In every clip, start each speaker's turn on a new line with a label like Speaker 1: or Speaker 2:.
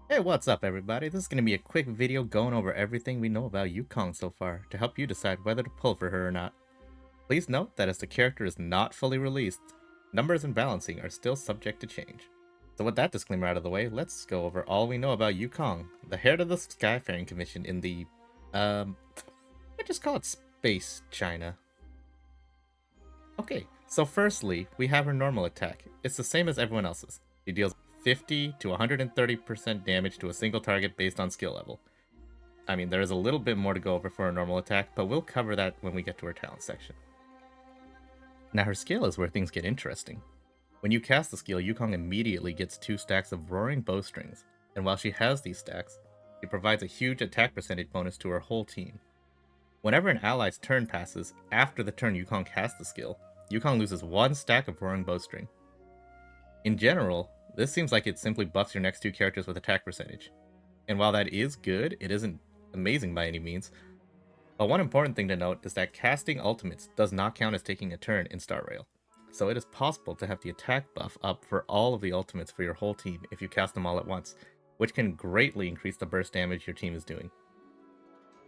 Speaker 1: Hey, what's up everybody? This is going to be a quick video going over everything we know about Yukong so far to help you decide whether to pull for her or not. Please note that as the character is not fully released, numbers and balancing are still subject to change. So with that disclaimer out of the way, let's go over all we know about Yukong, the head of the Skyfaring Commission in the, I just call it Space China. Okay, so firstly, we have her normal attack. It's the same as everyone else's. She deals 50 to 130% damage to a single target based on skill level. I mean, there is a little bit more to go over for a normal attack, but we'll cover that when we get to her talent section. Now her skill is where things get interesting. When you cast the skill, Yukong immediately gets 2 stacks of roaring bowstrings, and while she has these stacks, she provides a huge attack percentage bonus to her whole team. Whenever an ally's turn passes after the turn Yukong casts the skill, Yukong loses 1 stack of roaring bowstring. In general, this seems like it simply buffs your next 2 characters with attack percentage. And while that is good, it isn't amazing by any means. But one important thing to note is that casting ultimates does not count as taking a turn in Star Rail. So it is possible to have the attack buff up for all of the ultimates for your whole team if you cast them all at once, which can greatly increase the burst damage your team is doing.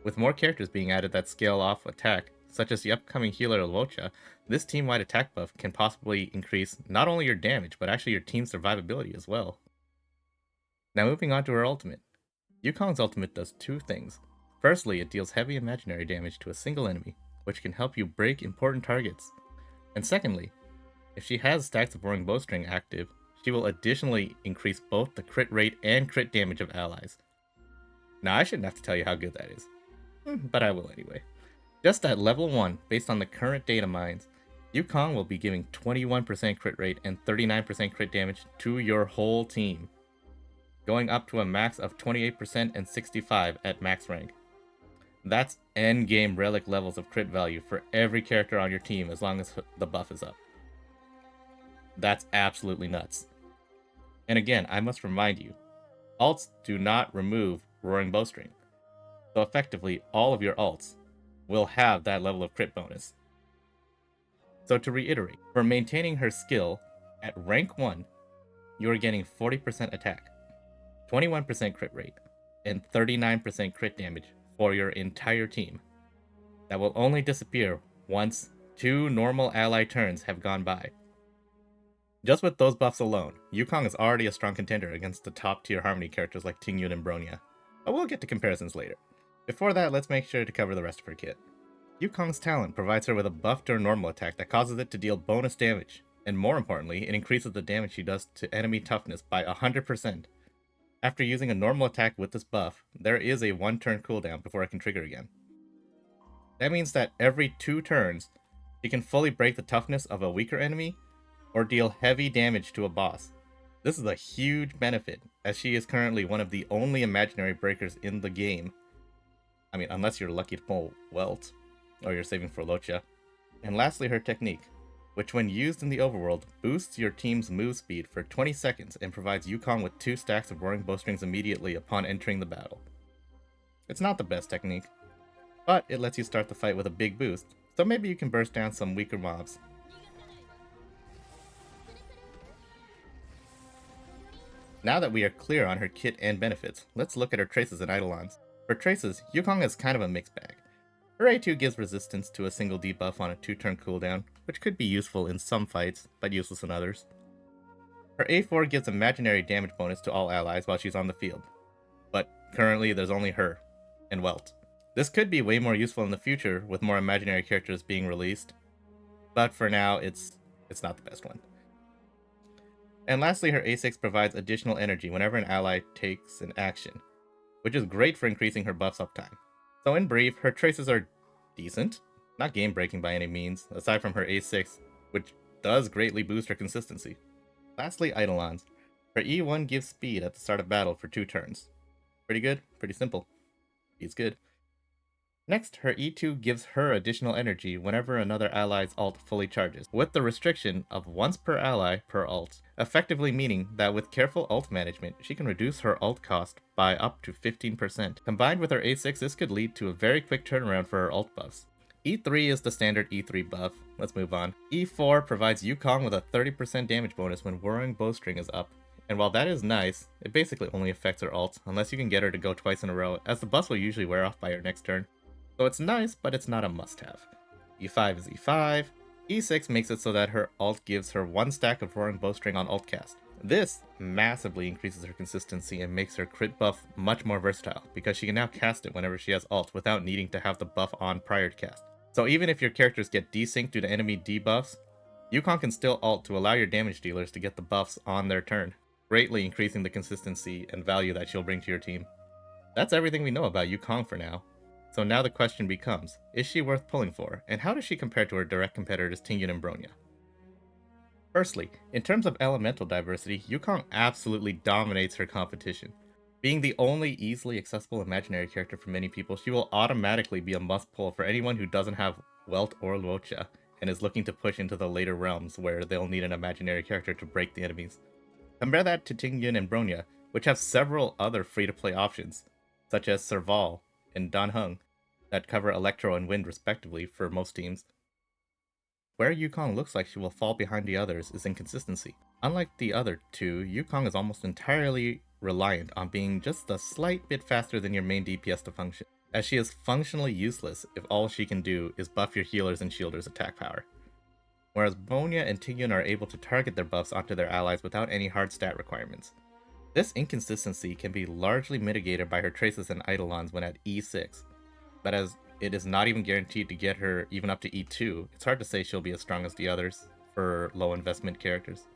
Speaker 1: With more characters being added that scale off attack, such as the upcoming healer Luocha, this team-wide attack buff can possibly increase not only your damage, but actually your team's survivability as well. Now moving on to her ultimate. Yukong's ultimate does 2 things. Firstly, it deals heavy imaginary damage to a single enemy, which can help you break important targets. And secondly, if she has stacks of roaring bowstring active, she will additionally increase both the crit rate and crit damage of allies. Now I shouldn't have to tell you how good that is, but I will anyway. Just at level 1, based on the current data mines, Yukong will be giving 21% crit rate and 39% crit damage to your whole team, going up to a max of 28% and 65% at max rank. That's endgame relic levels of crit value for every character on your team as long as the buff is up. That's absolutely nuts. And again, I must remind you, alts do not remove Roaring Bowstring. So effectively, all of your alts will have that level of crit bonus. So to reiterate, for maintaining her skill at rank 1, you are getting 40% attack, 21% crit rate, and 39% crit damage for your entire team. That will only disappear once 2 normal ally turns have gone by. Just with those buffs alone, Yukong is already a strong contender against the top tier Harmony characters like Tingyun and Bronya, but we'll get to comparisons later. Before that, let's make sure to cover the rest of her kit. Yukong's talent provides her with a buff to her normal attack that causes it to deal bonus damage, and more importantly, it increases the damage she does to enemy toughness by 100%. After using a normal attack with this buff, there is a 1 turn cooldown before it can trigger again. That means that every 2 turns, she can fully break the toughness of a weaker enemy or deal heavy damage to a boss. This is a huge benefit, as she is currently one of the only imaginary breakers in the game. I mean, unless you're lucky to pull Welt, or you're saving for Locha. And lastly, her technique, which when used in the overworld, boosts your team's move speed for 20 seconds and provides Yukong with 2 stacks of roaring bowstrings immediately upon entering the battle. It's not the best technique, but it lets you start the fight with a big boost, so maybe you can burst down some weaker mobs. Now that we are clear on her kit and benefits, let's look at her traces and eidolons. For traces, Yukong is kind of a mixed bag. Her A2 gives resistance to a single debuff on a 2-turn cooldown, which could be useful in some fights, but useless in others. Her A4 gives imaginary damage bonus to all allies while she's on the field, but currently there's only her, and Welt. This could be way more useful in the future with more imaginary characters being released, but for now it's not the best one. And lastly, her A6 provides additional energy whenever an ally takes an action, which is great for increasing her buff's uptime. So in brief, her traces are decent, not game-breaking by any means, aside from her A6, which does greatly boost her consistency. Lastly, eidolons. Her E1 gives speed at the start of battle for 2 turns. Pretty good, pretty simple. Speed's good. Next, her E2 gives her additional energy whenever another ally's ult fully charges, with the restriction of once per ally per ult, effectively meaning that with careful ult management, she can reduce her ult cost by up to 15%. Combined with her A6, this could lead to a very quick turnaround for her ult buffs. E3 is the standard E3 buff. Let's move on. E4 provides Yukong with a 30% damage bonus when Whirring Bowstring is up, And while that is nice, it basically only affects her ult, unless you can get her to go twice in a row, as the buffs will usually wear off by her next turn. So it's nice, but it's not a must-have. E5 is E5. E6 makes it so that her ult gives her 1 stack of Roaring Bowstring on ult cast. This massively increases her consistency and makes her crit buff much more versatile, because she can now cast it whenever she has ult without needing to have the buff on prior to cast. So even if your characters get desynced due to enemy debuffs, Yukong can still ult to allow your damage dealers to get the buffs on their turn, greatly increasing the consistency and value that she'll bring to your team. That's everything we know about Yukong for now. So now the question becomes, is she worth pulling for, and how does she compare to her direct competitors Tingyun and Bronya? Firstly, in terms of elemental diversity, Yukong absolutely dominates her competition. Being the only easily accessible imaginary character for many people, she will automatically be a must-pull for anyone who doesn't have Welt or Luocha, and is looking to push into the later realms where they'll need an imaginary character to break the enemies. Compare that to Tingyun and Bronya, which have several other free-to-play options, such as Serval and Danheng, that cover Electro and Wind respectively for most teams. Where Yukong looks like she will fall behind the others is inconsistency. Unlike the other two, Yukong is almost entirely reliant on being just a slight bit faster than your main DPS to function, as she is functionally useless if all she can do is buff your healers and shielders' attack power. Whereas Bronya and Tingyun are able to target their buffs onto their allies without any hard stat requirements. This inconsistency can be largely mitigated by her traces and Eidolons when at E6, but as it is not even guaranteed to get her even up to E2, it's hard to say she'll be as strong as the others for low investment characters.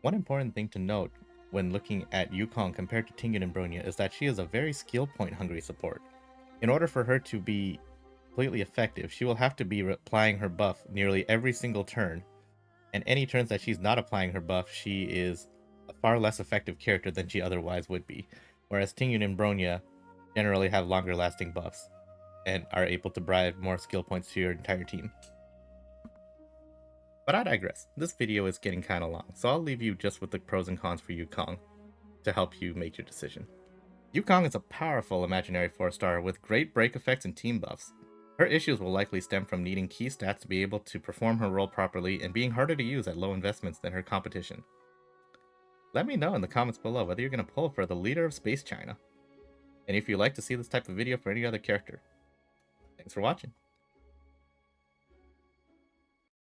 Speaker 1: One important thing to note when looking at Yukong compared to Tingyun and Bronya is that she is a very skill point hungry support. In order for her to be completely effective, she will have to be applying her buff nearly every single turn, and any turns that she's not applying her buff, she is a far less effective character than she otherwise would be, whereas Tingyun and Bronya generally have longer lasting buffs and are able to bribe more skill points to your entire team. But I digress. This video is getting kinda long, so I'll leave you just with the pros and cons for Yukong to help you make your decision. Yukong is a powerful imaginary 4-star with great break effects and team buffs. Her issues will likely stem from needing key stats to be able to perform her role properly and being harder to use at low investments than her competition. Let me know in the comments below whether you're going to pull for the leader of Space China, and if you'd like to see this type of video for any other character. Thanks for watching.